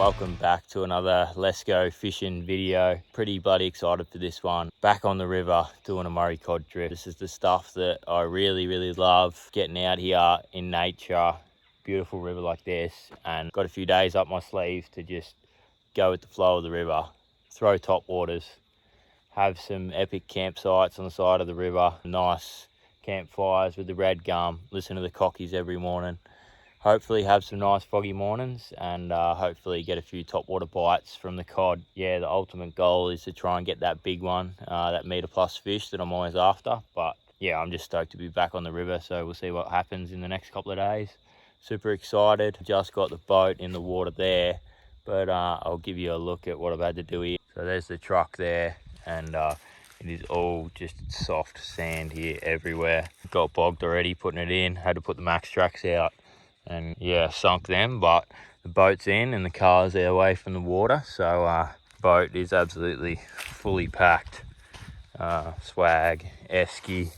welcome back to another Let's Go Fishing video. Pretty bloody excited for this one. Back on the river doing a Murray cod drift. This is the stuff that I really love, getting out here in nature, beautiful river like this, and got a few days up my sleeve to just go with the flow of the river, throw top waters, have some epic campsites on the side of the river, nice campfires with the red gum, listen to the cockies every morning. Hopefully have some nice foggy mornings and hopefully get a few topwater bites from the cod. Yeah, the ultimate goal is to try and get that big one, that metre plus fish that I'm always after. But yeah, I'm just stoked to be back on the river, so we'll see what happens in the next couple of days. Super excited. Just got the boat in the water there, but I'll give you a look at what I've had to do here. So there's the truck there, and it is all just soft sand here everywhere. Got bogged already putting it in, had to put the max tracks out. And yeah, sunk them, but the boat's in and the car's are away from the water, so boat is absolutely fully packed. Swag, esky,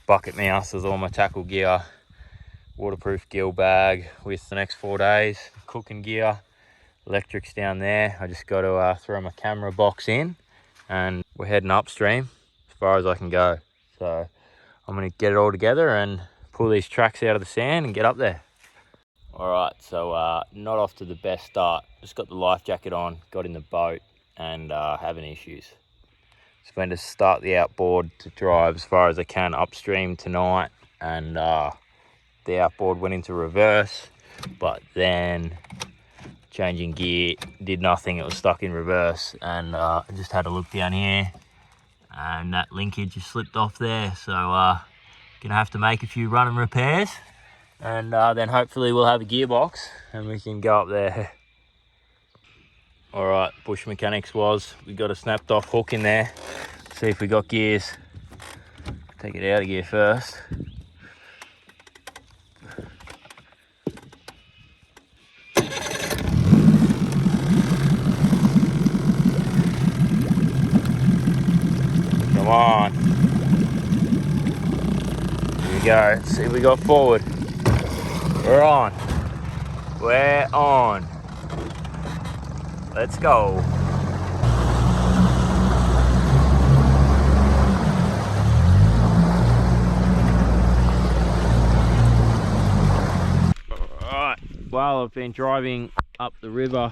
bucket mouth with all my tackle gear, waterproof gill bag with the next 4 days, cooking gear, electrics down there. I just got to throw my camera box in and we're heading upstream as far as I can go. So I'm going to get it all together and pull these tracks out of the sand and get up there. Alright, so not off to the best start. Just got the life jacket on, got in the boat and having issues. Just going to start the outboard to drive as far as I can upstream tonight, and the outboard went into reverse, but then changing gear did nothing. It was stuck in reverse, and I just had a look down here and that linkage just slipped off there, so gonna have to make a few running repairs. And then hopefully we'll have a gearbox and we can go up there. All right, bush mechanics we got a snapped off hook in there. See if we got gears. Take it out of gear first. Come on. Here we go. Let's see if we got forward. We're on. We're on. Let's go. Alright, well, I've been driving up the river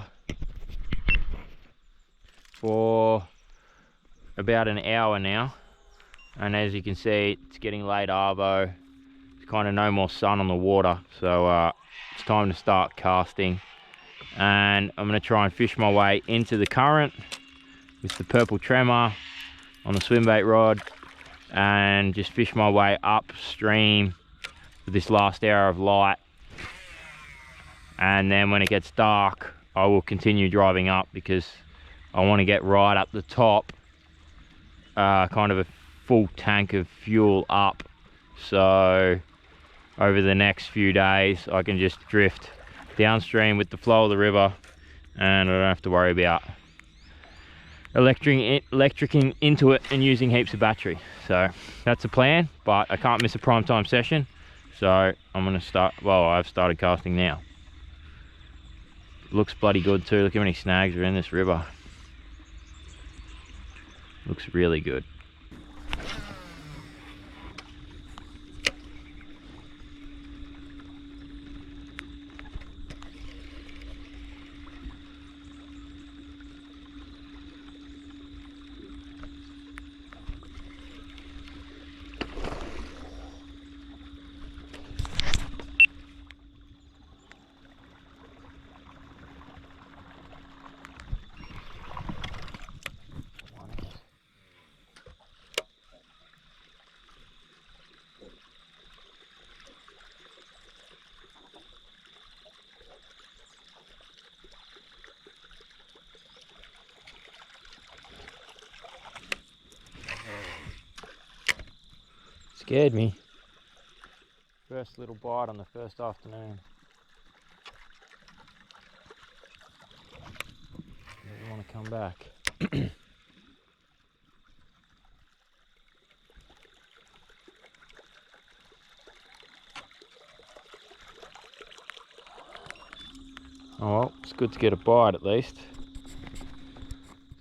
for about an hour now, and as you can see, it's getting late arvo. There's kind of no more sun on the water, so it's time to start casting. And I'm going to try and fish my way into the current with the purple tremor on the swim bait rod, and just fish my way upstream with this last hour of light. And then when it gets dark, I will continue driving up because I want to get right up the top, kind of a full tank of fuel up, so over the next few days I can just drift downstream with the flow of the river and I don't have to worry about electricing into it and using heaps of battery. So that's the plan, but I can't miss a prime time session, so I'm going to start. Well, I've started casting now. It looks bloody good too. Look how many snags are in this river. Looks really good. Scared me. First little bite on the first afternoon. Doesn't want to come back. Oh well, it's good to get a bite at least.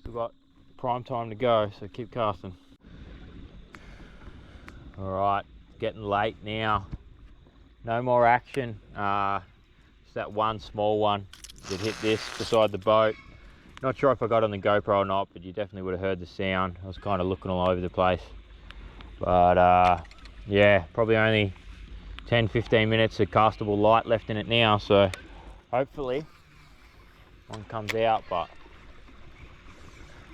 We've got prime time to go, so keep casting. Alright, getting late now. No more action. Just that one small one that hit this beside the boat. Not sure if I got on the GoPro or not, but you definitely would have heard the sound. I was kind of looking all over the place. But yeah, probably only 10-15 minutes of castable light left in it now, so hopefully one comes out, but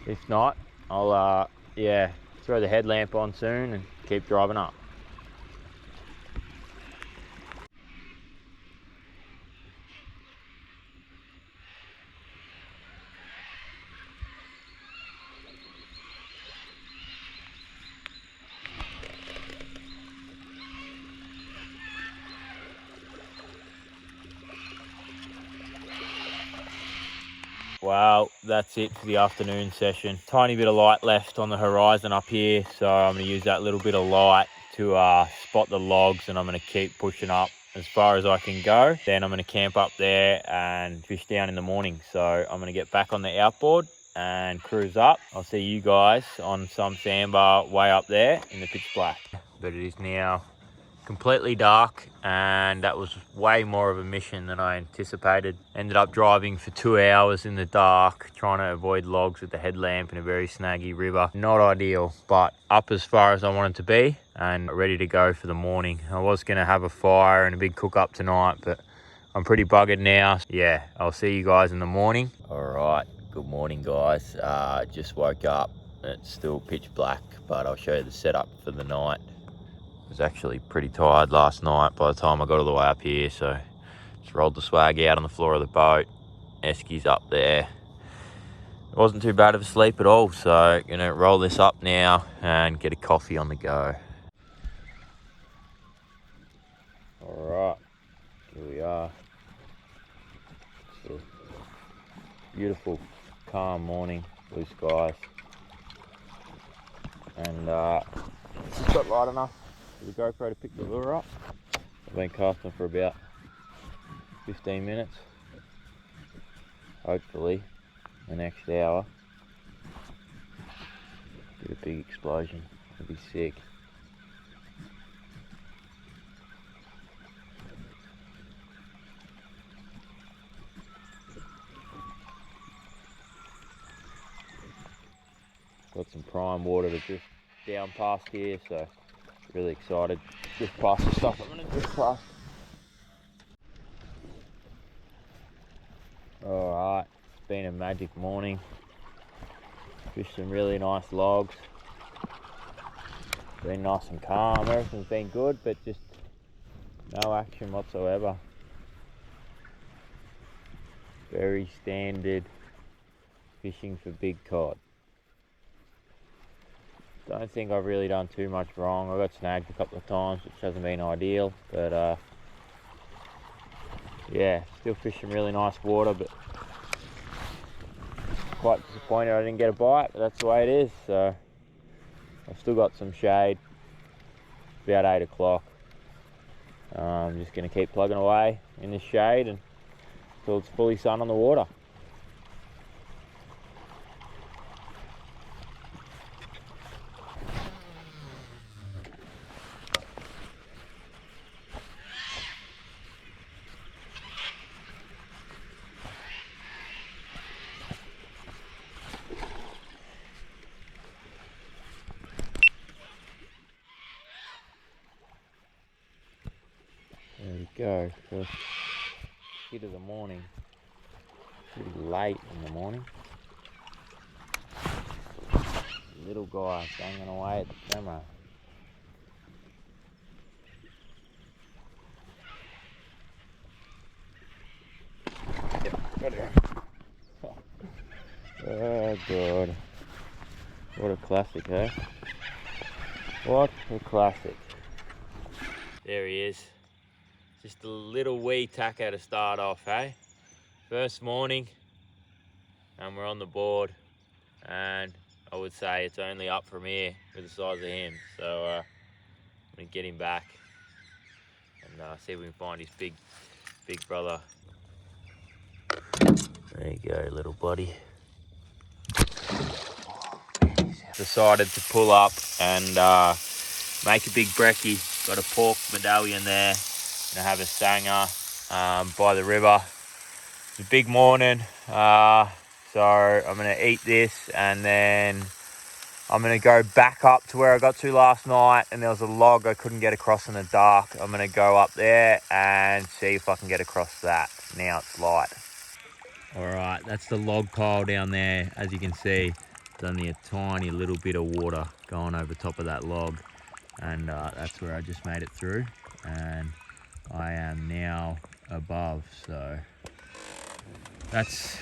if not, I'll yeah, throw the headlamp on soon and keep driving up. Well, that's it for the afternoon session. Tiny bit of light left on the horizon up here, so I'm going to use that little bit of light to spot the logs, and I'm going to keep pushing up as far as I can go. Then I'm going to camp up there and fish down in the morning. So I'm going to get back on the outboard and cruise up. I'll see you guys on some sandbar way up there in the pitch black. But it is now completely dark, and that was way more of a mission than I anticipated. Ended up driving for 2 hours in the dark, trying to avoid logs with the headlamp in a very snaggy river. Not ideal, but up as far as I wanted to be and ready to go for the morning. I was going to have a fire and a big cook up tonight, but I'm pretty buggered now. Yeah, I'll see you guys in the morning. All right, good morning guys. Just woke up. It's still pitch black, but I'll show you the setup for the night. I was actually pretty tired last night by the time I got all the way up here, so just rolled the swag out on the floor of the boat. Esky's up there. It wasn't too bad of a sleep at all, so gonna roll this up now and get a coffee on the go. All right, here we are. It's a beautiful, calm morning, blue skies, and just got light enough for the GoPro to pick the lure up. I've been casting for about 15 minutes. Hopefully the next hour get a big explosion. It'll be sick. Got some prime water to drift down past here, so really excited. Just past the stuff I'm gonna drift past. Alright, it's been a magic morning. Fished some really nice logs. Been nice and calm, everything's been good, but just no action whatsoever. Very standard fishing for big cod. Don't think I've really done too much wrong. I got snagged a couple of times, which hasn't been ideal, but yeah, still fishing really nice water, but quite disappointed I didn't get a bite, but that's the way it is. So I've still got some shade. It's about 8 o'clock. I'm just going to keep plugging away in the shade until it's fully sun on the water. There we go, first hit of the morning. Pretty late in the morning. Little guy banging away at the camera. Yep, got it. Oh god. What a classic, eh? What a classic. There he is. Just a little wee tacker to start off, hey? First morning, and we're on the board, and I would say it's only up from here with the size of him. So I'm gonna get him back and see if we can find his big brother. There you go, little buddy. Decided to pull up and make a big brekkie. Got a pork medallion there. Gonna have a sanger by the river. It's a big morning, so I'm gonna eat this and then I'm gonna go back up to where I got to last night, and there was a log I couldn't get across in the dark. I'm gonna go up there and see if I can get across that. Now it's light. All right, that's the log pile down there. As you can see, there's only a tiny little bit of water going over top of that log, and that's where I just made it through, and I am now above, so that's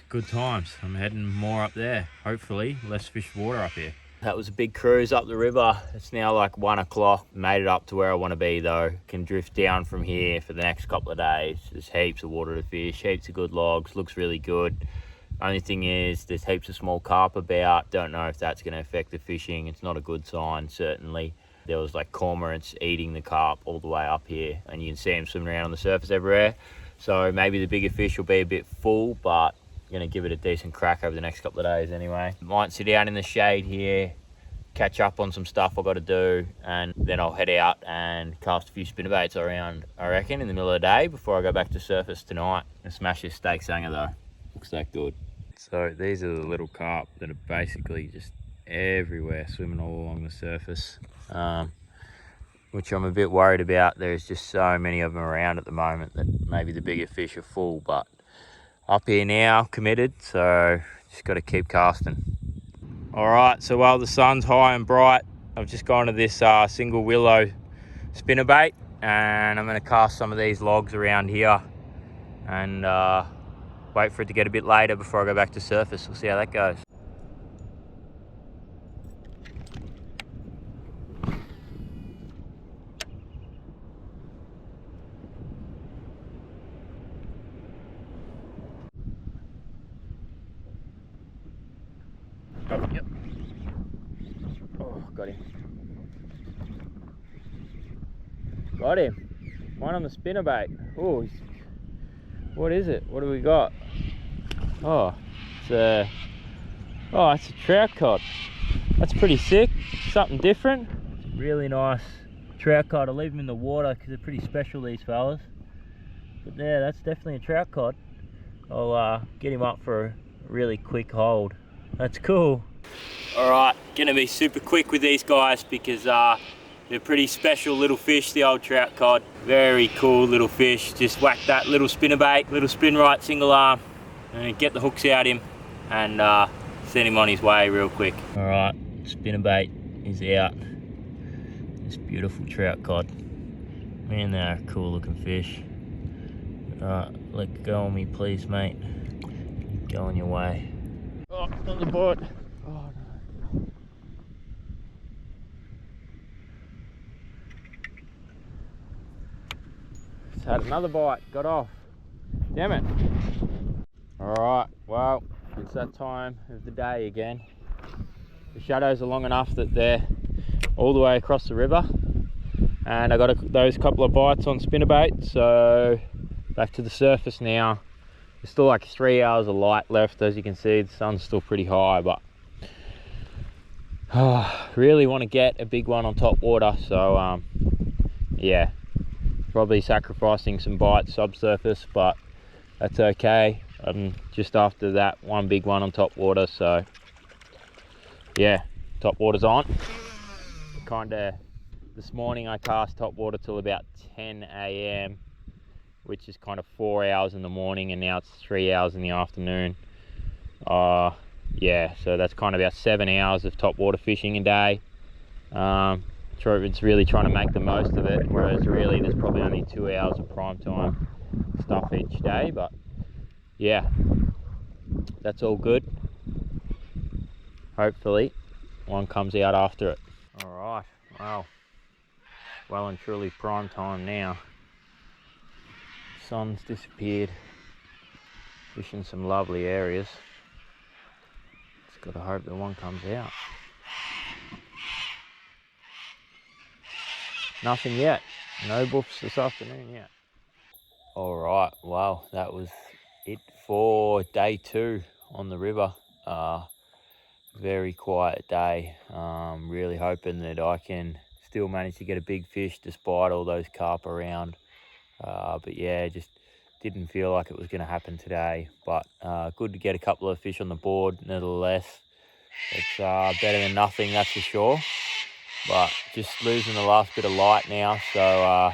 good times. I'm heading more up there. Hopefully less fish water up here. That was a big cruise up the river. It's now like 1 o'clock. Made it up to where I want to be though. Can drift down from here for the next couple of days. There's heaps of water to fish, heaps of good logs, looks really good. Only thing is there's heaps of small carp about. Don't know if that's going to affect the fishing. It's not a good sign, certainly. There was like cormorants eating the carp all the way up here, and you can see them swimming around on the surface everywhere. So maybe the bigger fish will be a bit full, but I'm gonna give it a decent crack over the next couple of days anyway. Might sit down in the shade here, catch up on some stuff I've got to do, and then I'll head out and cast a few spinnerbaits around, I reckon, in the middle of the day before I go back to surface tonight. And smash this steak sanger though. Looks that good. So these are the little carp that are basically just everywhere, swimming all along the surface, which I'm a bit worried about. There's just so many of them around at the moment that maybe the bigger fish are full, but up here now, committed, so just got to keep casting. All right, so while the sun's high and bright, I've just gone to this single willow spinnerbait, and I'm going to cast some of these logs around here and wait for it to get a bit later before I go back to surface. We'll see how that goes. Yep. Oh, got him. Got him. One on the spinnerbait. Oh, what is it? What do we got? Oh, it's a trout cod. That's pretty sick. Something different. Really nice trout cod. I'll leave them in the water because they're pretty special, these fellas. But yeah, that's definitely a trout cod. I'll get him up for a really quick hold. That's cool. All right, gonna be super quick with these guys because they're pretty special little fish, the old trout cod. Very cool little fish. Just whack that little spinnerbait, little spin right single arm, and get the hooks out him and send him on his way real quick. All right, spinnerbait is out. This beautiful trout cod. Man, they're a cool looking fish. All right, let go of me please, mate. Go on your way. Oh, on the board. Oh no. It's had another bite, got off. Damn it. Alright, well, it's that time of the day again. The shadows are long enough that they're all the way across the river. And I got those couple of bites on spinnerbait, so back to the surface now. There's still like 3 hours of light left. As you can see, the sun's still pretty high, but really want to get a big one on top water. So yeah, probably sacrificing some bites subsurface, but that's okay. I'm just after that one big one on top water, so yeah, top water's on. This morning I cast top water till about 10 AM, which is kind of 4 hours in the morning, and now it's 3 hours in the afternoon. Yeah, so that's kind of about 7 hours of top water fishing a day. It's really trying to make the most of it, whereas really there's probably only 2 hours of prime time stuff each day. But yeah, that's all good. Hopefully one comes out after it. All right, well and truly prime time now. Sun's disappeared. Fishing some lovely areas. Just gotta hope that one comes out. Nothing yet. No buffs this afternoon yet. All right, well, that was it for day 2 on the river. Very quiet day. Really hoping that I can still manage to get a big fish despite all those carp around. But yeah, just didn't feel like it was going to happen today. But good to get a couple of fish on the board nevertheless. It's better than nothing, that's for sure. But just losing the last bit of light now, so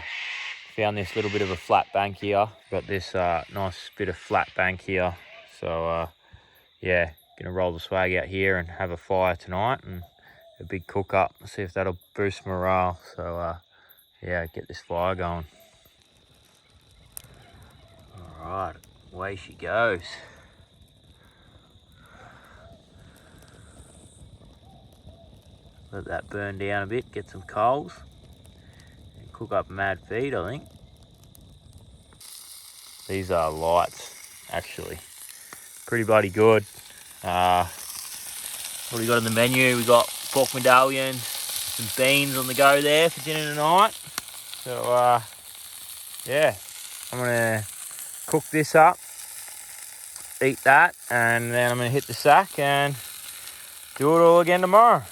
found this little bit of a flat bank here. Got this nice bit of flat bank here, so yeah, gonna roll the swag out here and have a fire tonight and a big cook up. See if that'll boost morale. So yeah, get this fire going. All right, away she goes. Let that burn down a bit, get some coals, and cook up mad feed, I think. These are lights, actually. Pretty bloody good. What do we got on the menu? We got pork medallions, some beans on the go there for dinner tonight. So yeah, I'm gonna cook this up, eat that, and then I'm gonna hit the sack and do it all again tomorrow.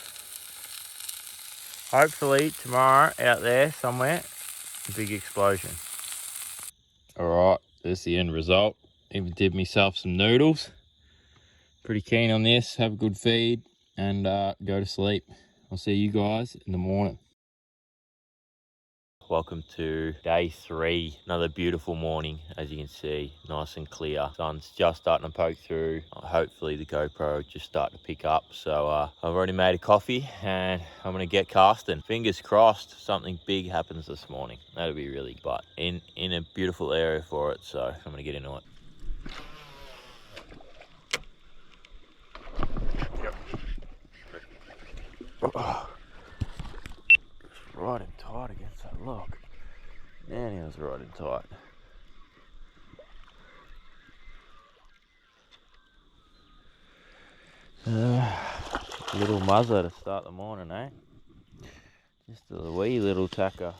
Hopefully tomorrow out there somewhere, a big explosion. All right, there's the end result. Even did myself some noodles. Pretty keen on this. Have a good feed and go to sleep. I'll see you guys in the morning. Welcome to day 3. Another beautiful morning, as you can see, nice and clear. Sun's just starting to poke through. Hopefully the GoPro just starting to pick up. So I've already made a coffee and I'm gonna get casting. Fingers crossed something big happens this morning. That'll be really, but in a beautiful area for it. So I'm gonna get into it. Oh, right and tight against that lock. Man, he was right and tight. Little muzzer to start the morning, eh? Just a wee little tacker.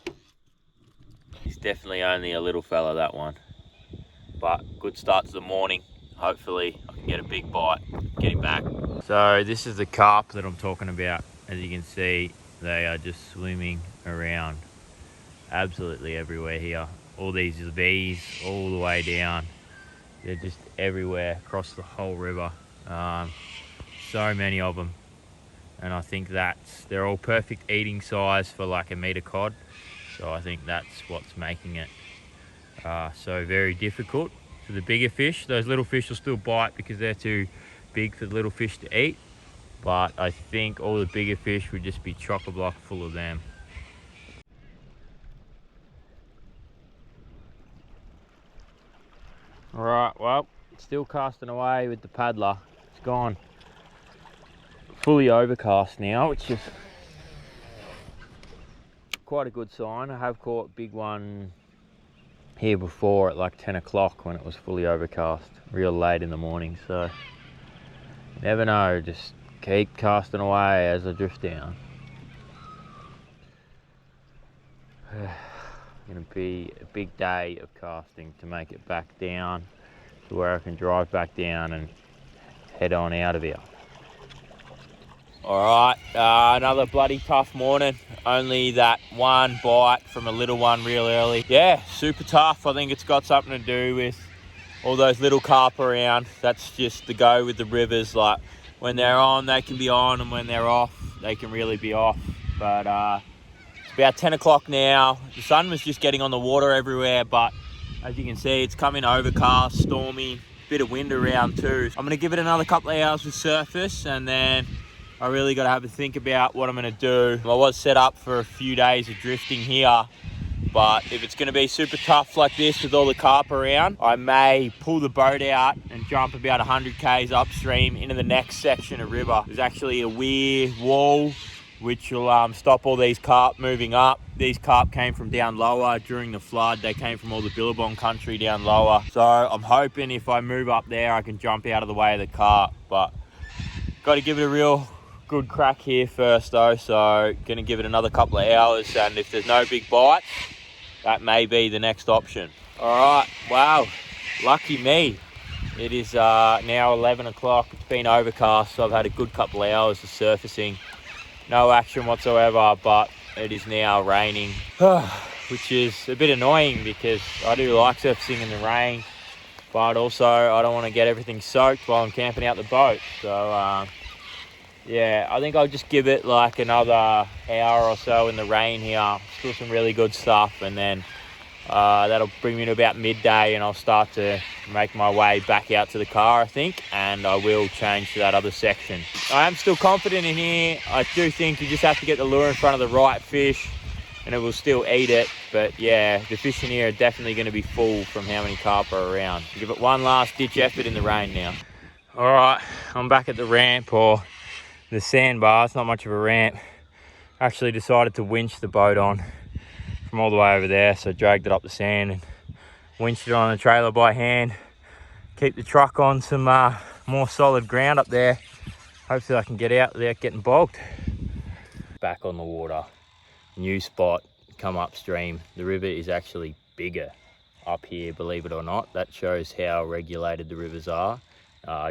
He's definitely only a little fella, that one. But good start to the morning. Hopefully I can get a big bite, get him back. So this is the carp that I'm talking about. As you can see, they are just swimming around absolutely everywhere here. All these V's all the way down. They're just everywhere across the whole river. So many of them. And I think they're all perfect eating size for like a meter cod. So I think that's what's making it so very difficult for the bigger fish. Those little fish will still bite because they're too big for the little fish to eat. But I think all the bigger fish would just be chock-a-block full of them. All right, well, still casting away with the paddler. It's gone fully overcast now, which is quite a good sign. I have caught a big one here before at like 10 o'clock when it was fully overcast, real late in the morning. So you never know, just keep casting away as I drift down. Gonna be a big day of casting to make it back down to where I can drive back down and head on out of here. All right, another bloody tough morning. Only that one bite from a little one real early. Yeah, super tough. I think it's got something to do with all those little carp around. That's just the go with the rivers. Like when they're on, they can be on, and when they're off, they can really be off. But it's about 10 o'clock now. The sun was just getting on the water everywhere, but as you can see, it's coming overcast, stormy, bit of wind around too. I'm gonna give it another couple of hours with surface, and then I really got to have a think about what I'm going to do. I was set up for a few days of drifting here, but if it's going to be super tough like this with all the carp around, I may pull the boat out and jump about 100 k's upstream into the next section of river. There's actually a weir wall which will stop all these carp moving up. These carp came from down lower during the flood. They came from all the Billabong country down lower. So I'm hoping if I move up there, I can jump out of the way of the carp, but got to give it a real good crack here first though, so gonna give it another couple of hours, and if there's no big bites, that may be the next option. All right, wow, lucky me. It is now 11 o'clock. It's been overcast, so I've had a good couple of hours of surfacing. No action whatsoever, but it is now raining, which is a bit annoying because I do like surfacing in the rain, but also I don't want to get everything soaked while I'm camping out the boat. So yeah, I think I'll just give it like another hour or so in the rain here. Still some really good stuff, and then that'll bring me to about midday, and I'll start to make my way back out to the car, I think, and I will change to that other section. I am still confident in here. I do think you just have to get the lure in front of the right fish and it will still eat it. But yeah, the fish in here are definitely going to be full from how many carp are around. Give it one last ditch effort in the rain now. All right, I'm back at the ramp, or the sandbar. It's not much of a ramp. I actually decided to winch the boat on from all the way over there, so I dragged it up the sand and winched it on the trailer by hand. Keep the truck on some more solid ground up there. Hopefully I can get out without getting bogged. Back on the water, new spot, come upstream. The river is actually bigger up here, believe it or not. That shows how regulated the rivers are.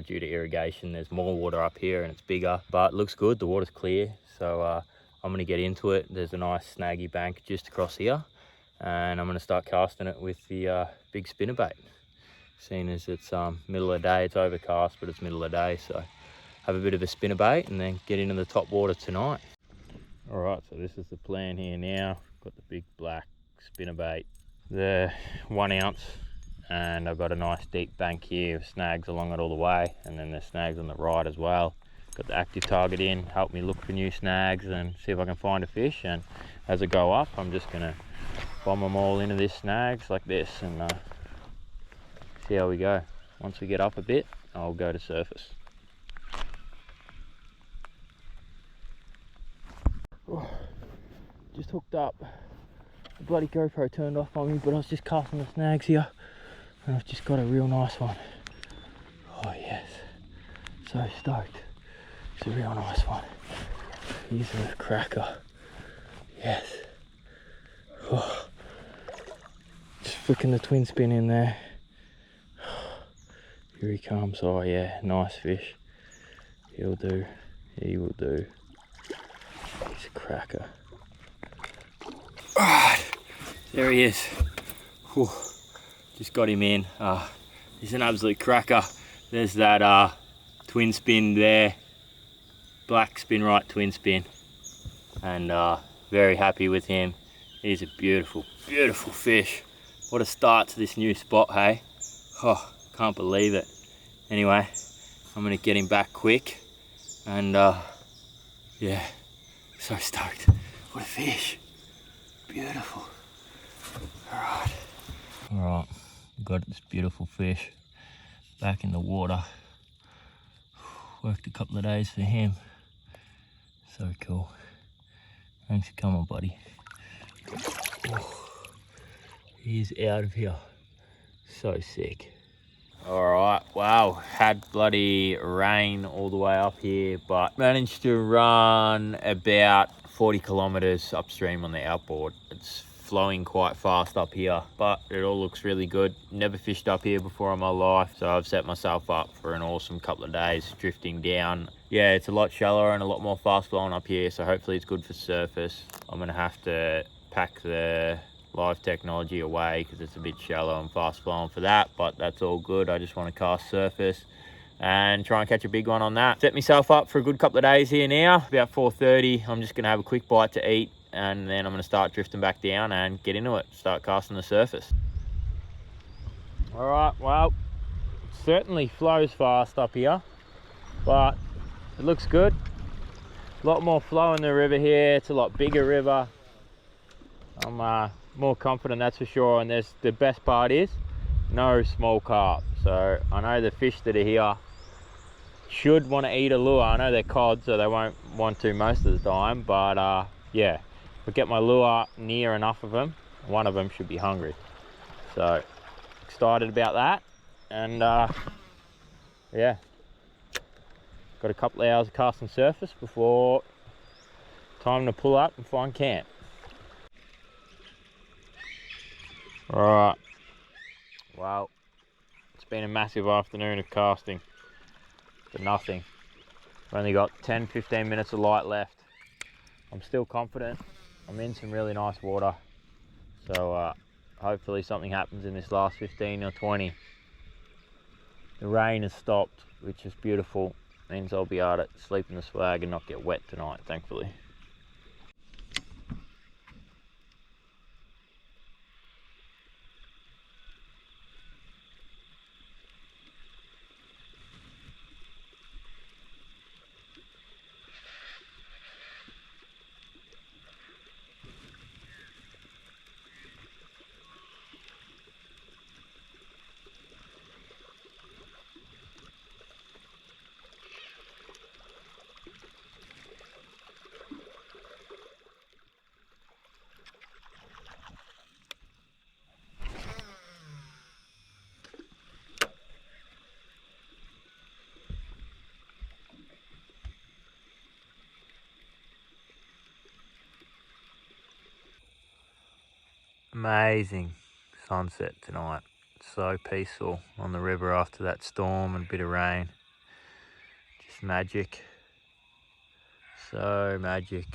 Due to irrigation, there's more water up here and it's bigger, but it looks good. The water's clear, so I'm going to get into it. There's a nice snaggy bank just across here, and I'm going to start casting it with the big spinnerbait. Seeing as it's middle of the day, it's overcast, but it's middle of the day, so have a bit of a spinnerbait and then get into the top water tonight. All right, so this is the plan here now. Got the big black spinnerbait, the 1 ounce, and I've got a nice deep bank here with snags along it all the way, and then there's snags on the right as well. Got the active target in, help me look for new snags and see if I can find a fish. And as I go up, I'm just gonna bomb them all into these snags like this and see how we go. Once we get up a bit, I'll go to surface. Oh, just hooked up. The bloody GoPro turned off on me, but I was just casting the snags here, and I've just got a real nice one. Oh yes, so stoked. It's a real nice one. Here's a cracker. Yes. Oh. Just flicking the twin spin in there. Here he comes. Oh yeah, nice fish. He'll do. He will do. He's a cracker. Alright, there he is. Whew. Just got him in. He's an absolute cracker. There's that twin spin there. Black spin right twin spin. And very happy with him. He's a beautiful, beautiful fish. What a start to this new spot, hey? Oh, can't believe it. Anyway, I'm gonna get him back quick. And yeah, so stoked. What a fish. Beautiful. Alright. Alright, got this beautiful fish back in the water. Worked a couple of days for him. So cool. Thanks for coming, buddy. Oh, he's out of here. So sick. Alright, wow, had bloody rain all the way up here, but managed to run about 40 kilometers upstream on the outboard. It's flowing quite fast up here, but it all looks really good. Never fished up here before in my life, so I've set myself up for an awesome couple of days drifting down. Yeah, it's a lot shallower and a lot more fast flowing up here, so hopefully it's good for surface. I'm gonna have to pack the live technology away because it's a bit shallow and fast flowing for that, but that's all good. I just want to cast surface and try and catch a big one on that. Set myself up for a good couple of days here now. About 4:30, I'm just gonna have a quick bite to eat, and then I'm gonna start drifting back down and get into it, start casting the surface. All right, well, it certainly flows fast up here, but it looks good. A lot more flow in the river here. It's a lot bigger river. I'm more confident, that's for sure. And there's the best part is no small carp. So I know the fish that are here should want to eat a lure. I know they're cod, so they won't want to most of the time, but yeah, if I get my lure near enough of them, one of them should be hungry. So excited about that. And yeah, got a couple of hours of casting surface before time to pull up and find camp. All right, well, it's been a massive afternoon of casting for nothing. I've only got 10-15 minutes of light left. I'm still confident. I'm in some really nice water. So hopefully something happens in this last 15 or 20. The rain has stopped, which is beautiful. Means I'll be able to sleep in the swag and not get wet tonight, thankfully. Amazing sunset tonight. So peaceful on the river after that storm and a bit of rain. Just magic. So magic.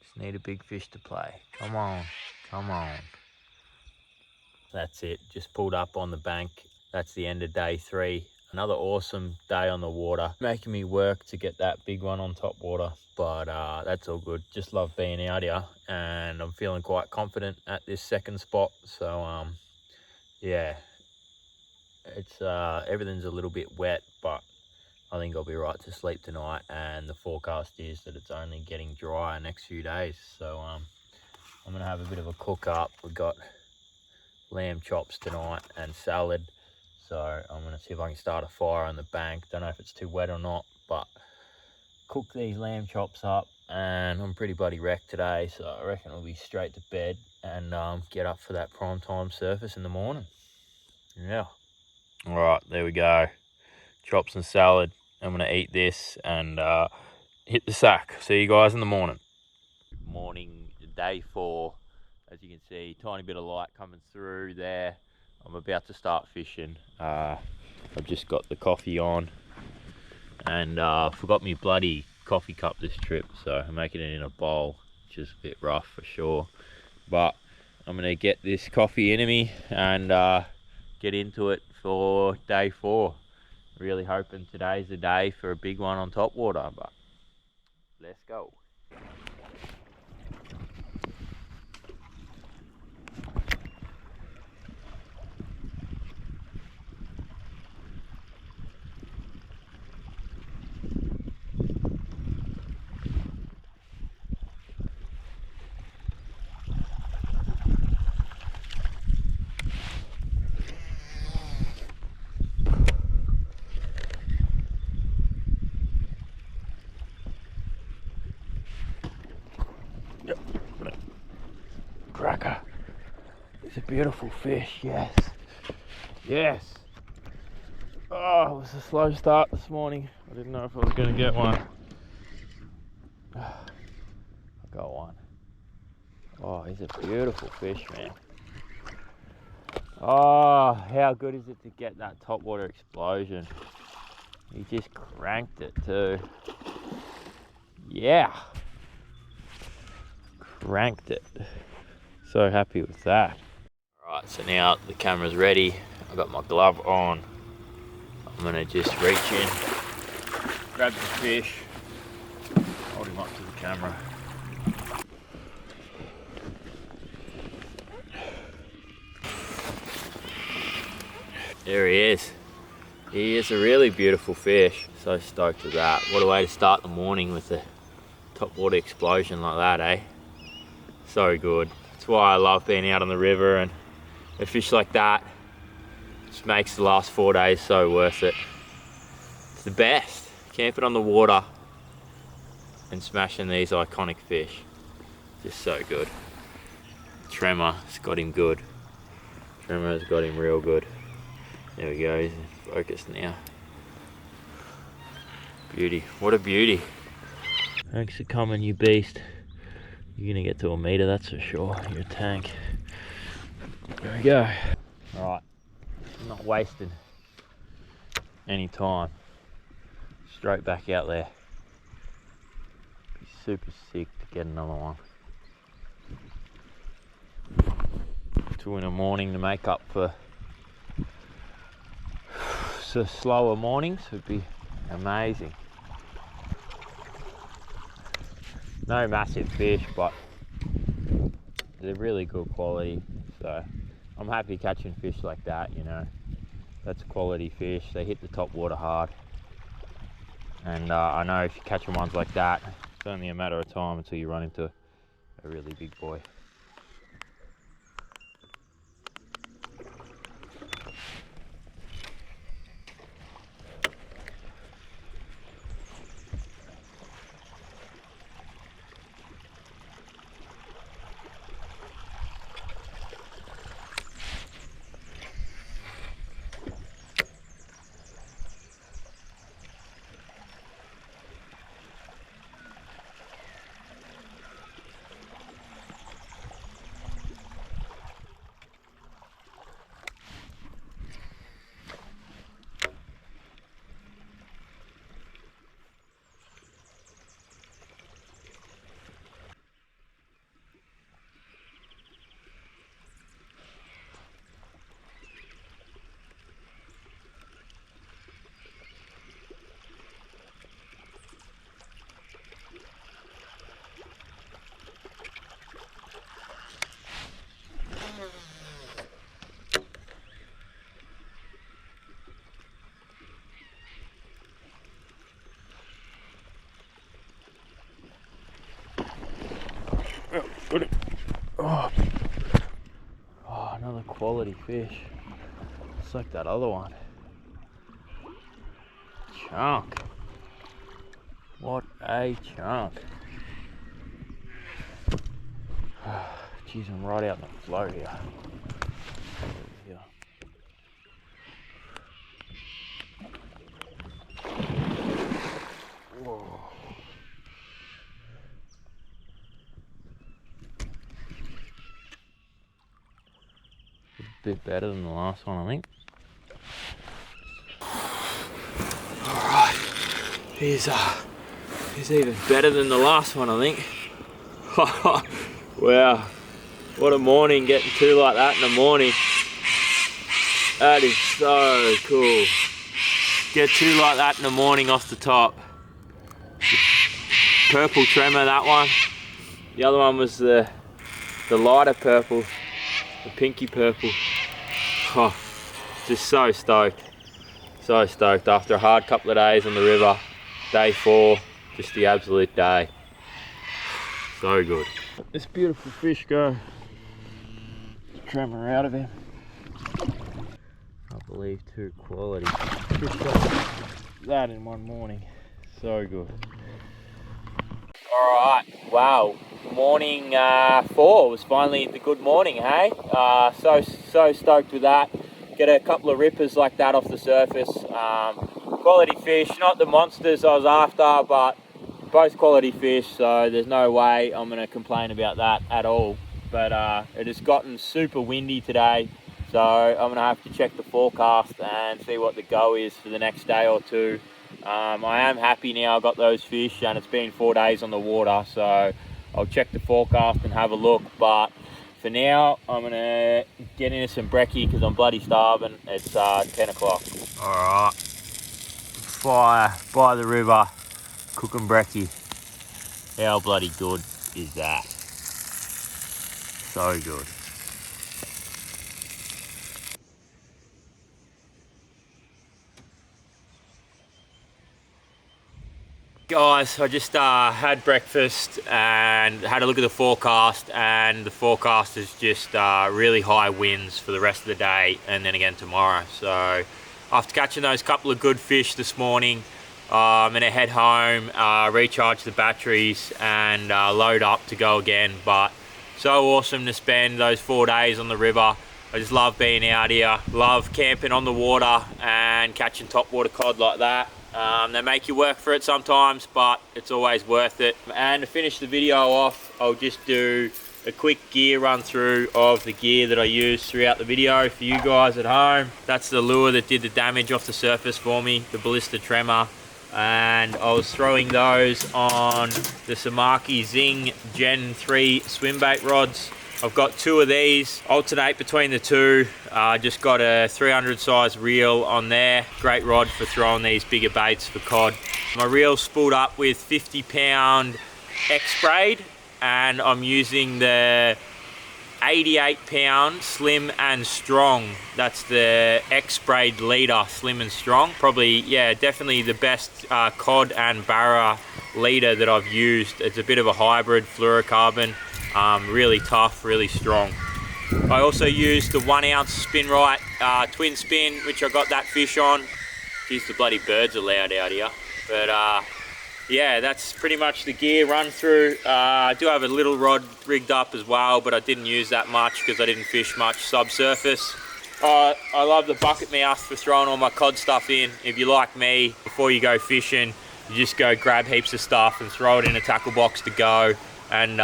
Just need a big fish to play. Come on, come on. That's it, just pulled up on the bank. That's the end of day 3. Another awesome day on the water. Making me work to get that big one on top water, but that's all good. Just love being out here, and I'm feeling quite confident at this second spot. So yeah, it's everything's a little bit wet, but I think I'll be right to sleep tonight, and the forecast is that it's only getting drier next few days. So I'm gonna have a bit of a cook up. We've got lamb chops tonight and salad, so I'm gonna see if I can start a fire on the bank. Don't know if it's too wet or not, but cook these lamb chops up, and I'm pretty bloody wrecked today, so I reckon I'll be straight to bed and get up for that prime time surface in the morning. Yeah. All right, there we go. Chops and salad. I'm gonna eat this and hit the sack. See you guys in the morning. Morning, day 4. As you can see, tiny bit of light coming through there. I'm about to start fishing. I've just got the coffee on, and forgot my bloody coffee cup this trip, so I'm making it in a bowl, which is a bit rough for sure. But I'm gonna get this coffee into me and get into it for day 4. Really hoping today's the day for a big one on top water, but let's go. Yep. Cracker. It's a beautiful fish, yes. Yes. Oh, it was a slow start this morning. I didn't know if I was going to get one. I got one. Oh, he's a beautiful fish, man. Oh, how good is it to get that topwater explosion? He just cranked it too. Yeah. Cranked it. So happy with that. Alright, so now the camera's ready. I've got my glove on. I'm gonna just reach in, grab the fish, hold him up to the camera. There he is. He is a really beautiful fish. So stoked with that. What a way to start the morning with a topwater explosion like that, eh? So good. That's why I love being out on the river, and a fish like that just makes the last 4 days so worth it. It's the best. Camping on the water and smashing these iconic fish. Just so good. Tremor has got him good. Tremor has got him real good. There we go, he's in focus now. Beauty, what a beauty. Thanks for coming, you beast. You're gonna get to a meter, that's for sure. You're a tank. There we go. All right, not wasting any time. Straight back out there. Be super sick to get another one. 2 in the morning to make up for the slower mornings would be amazing. No massive fish, but they're really good quality, so I'm happy catching fish like that, you know. That's quality fish. They hit the top water hard, and I know if you're catching ones like that, it's only a matter of time until you run into a really big boy. Oh, got it. Oh, another quality fish. It's like that other one. Chunk. What a chunk. Jeez, I'm right out in the flow here. Whoa. A bit better than the last one, I think. Alright, he's even better than the last one, I think. Wow, what a morning, getting two like that in the morning. That is so cool. Get two like that in the morning off the top. Purple tremor, that one. The other one was the lighter purple, the pinky purple. Oh, just so stoked. So stoked after a hard couple of days on the river. Day 4, just the absolute day. So good. Let this beautiful fish go. Tremor out of him. I believe 2 quality fish got that in one morning. So good. Alright, wow. Morning 4 was finally the good morning, hey? So stoked with that. Get a couple of rippers like that off the surface. Quality fish, not the monsters I was after, but both quality fish, so there's no way I'm going to complain about that at all. But it has gotten super windy today, so I'm going to have to check the forecast and see what the go is for the next day or 2. I am happy now I got those fish, and it's been 4 days on the water, so I'll check the forecast and have a look. But for now, I'm going to get into some brekkie because I'm bloody starving. It's 10 o'clock. Alright, fire by the river, cooking brekkie. How bloody good is that? So good. Guys, I just had breakfast and had a look at the forecast, and the forecast is just really high winds for the rest of the day and then again tomorrow. So after catching those couple of good fish this morning, I'm gonna head home, recharge the batteries and load up to go again. But so awesome to spend those 4 days on the river. I just love being out here, love camping on the water and catching topwater cod like that. They make you work for it sometimes, but it's always worth it. And to finish the video off, I'll just do a quick gear run through of the gear that I used throughout the video for you guys at home. That's the lure that did the damage off the surface for me, the Ballista Tremor. And I was throwing those on the Samaki Zing Gen 3 swim bait rods. I've got 2 of these, alternate between the 2. Just got a 300 size reel on there. Great rod for throwing these bigger baits for cod. My reel's spooled up with 50-pound X Braid, and I'm using the 88-pound Slim and Strong. That's the X Braid leader, Slim and Strong. Probably, yeah, definitely the best cod and barra leader that I've used. It's a bit of a hybrid fluorocarbon. Really tough, really strong. I also used the 1 ounce Spin Right twin spin, which I got that fish on. Geez, the bloody birds are loud out here. But yeah, that's pretty much the gear run through. I do have a little rod rigged up as well, but I didn't use that much because I didn't fish much subsurface. I love the bucket mouth for throwing all my cod stuff in. If you like me, before you go fishing, you just go grab heaps of stuff and throw it in a tackle box to go. And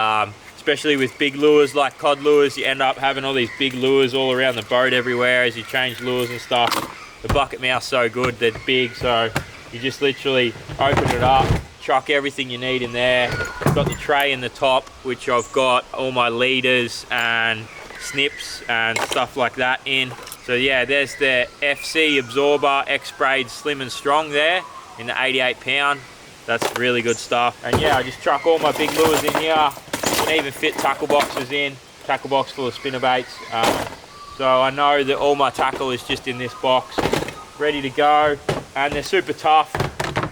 especially with big lures like cod lures, you end up having all these big lures all around the boat everywhere as you change lures and stuff. The bucket mouth's so good, they're big, so you just literally open it up, chuck everything you need in there. I've got the tray in the top, which I've got all my leaders and snips and stuff like that in. So yeah, there's the FC absorber X Braid Slim and Strong there in the 88-pound. That's really good stuff. And yeah, I just chuck all my big lures in here. You can even fit tackle boxes in, tackle box full of spinnerbaits. So I know that all my tackle is just in this box, ready to go. And they're super tough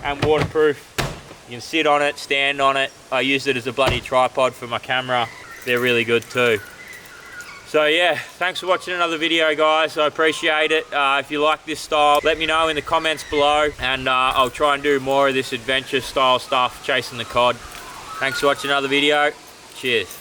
and waterproof. You can sit on it, stand on it. I use it as a bloody tripod for my camera. They're really good too. So yeah, thanks for watching another video, guys. I appreciate it. If you like this style, let me know in the comments below, and I'll try and do more of this adventure style stuff, chasing the cod. Thanks for watching another video. Cheers.